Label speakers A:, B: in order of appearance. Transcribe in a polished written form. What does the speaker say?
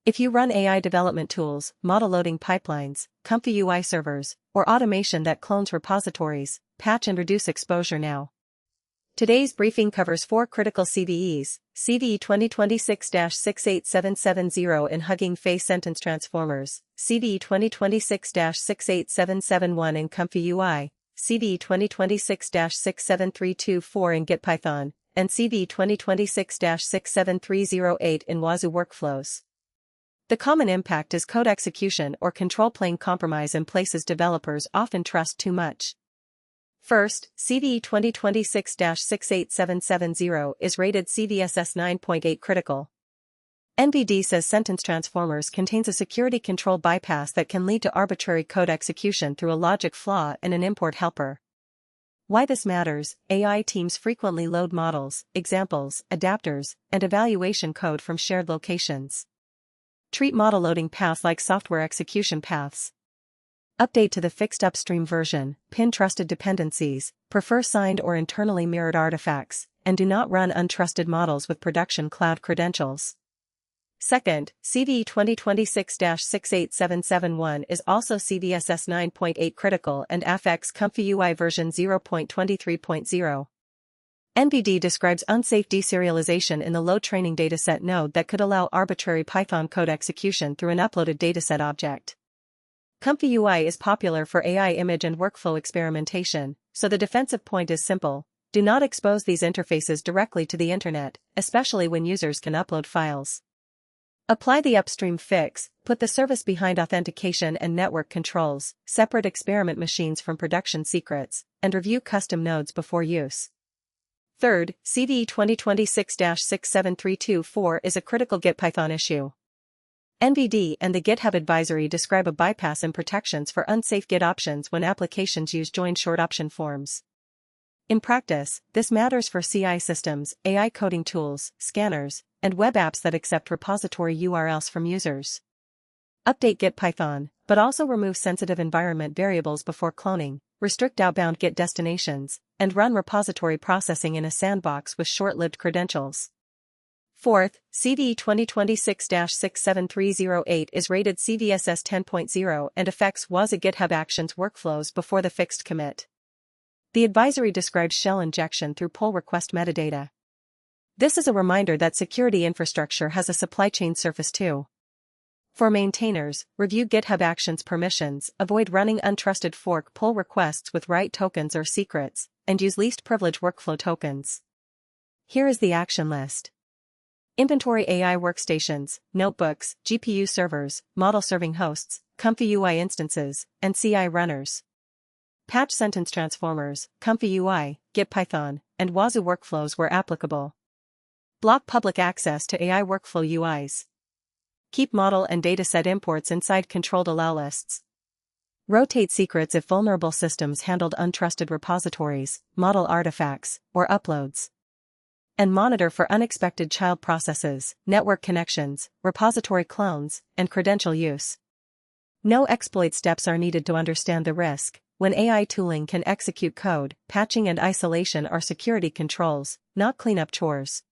A: If you run AI development tools, model loading pipelines, ComfyUI servers, or automation that clones repositories, patch and reduce exposure now. Today's briefing covers 4 critical CVEs: CVE 2026-68770 in Hugging Face Sentence Transformers, CVE 2026-68771 in ComfyUI, CVE 2026-67324 in GitPython, and CVE 2026-67308 in Wazuh workflows. The common impact is code execution or control plane compromise in places developers often trust too much. First, CVE 2026-68770 is rated CVSS 9.8 critical. NVD says sentence transformers contains a security control bypass that can lead to arbitrary code execution through a logic flaw and an import helper. Why this matters: AI teams frequently load models, examples, adapters, and evaluation code from shared locations. Treat model loading paths like software execution paths. Update to the fixed upstream version, pin trusted dependencies, prefer signed or internally mirrored artifacts, and do not run untrusted models with production cloud credentials. Second, CVE 2026-68771 is also CVSS 9.8 critical and affects ComfyUI version 0.23.0. NVD describes unsafe deserialization in the load training dataset node that could allow arbitrary Python code execution through an uploaded dataset object. ComfyUI is popular for AI image and workflow experimentation, so the defensive point is simple: do not expose these interfaces directly to the internet, especially when users can upload files. Apply the upstream fix, put the service behind authentication and network controls, separate experiment machines from production secrets, and review custom nodes before use. Third, CVE 2026-67324 is a critical GitPython issue. NVD and the GitHub advisory describe a bypass and protections for unsafe Git options when applications use join short option forms. In practice, this matters for CI systems, AI coding tools, scanners, and web apps that accept repository URLs from users. Update GitPython, but also remove sensitive environment variables before cloning, restrict outbound Git destinations, and run repository processing in a sandbox with short-lived credentials. Fourth, CVE 2026-67308 is rated CVSS 10.0 and affects Wazuh GitHub Actions workflows before the fixed commit. The advisory describes shell injection through pull request metadata. This is a reminder that security infrastructure has a supply chain surface too. For maintainers, review GitHub Actions permissions, avoid running untrusted fork pull requests with write tokens or secrets, and use least privilege workflow tokens. Here is the action list. Inventory AI workstations, notebooks, GPU servers, model serving hosts, ComfyUI instances, and CI runners. Patch sentence transformers, ComfyUI, GitPython, and Wazuh workflows where applicable. Block public access to AI workflow UIs. Keep model and dataset imports inside controlled allow lists. Rotate secrets if vulnerable systems handled untrusted repositories, model artifacts, or uploads. And monitor for unexpected child processes, network connections, repository clones, and credential use. No exploit steps are needed to understand the risk. When AI tooling can execute code, patching and isolation are security controls, not cleanup chores.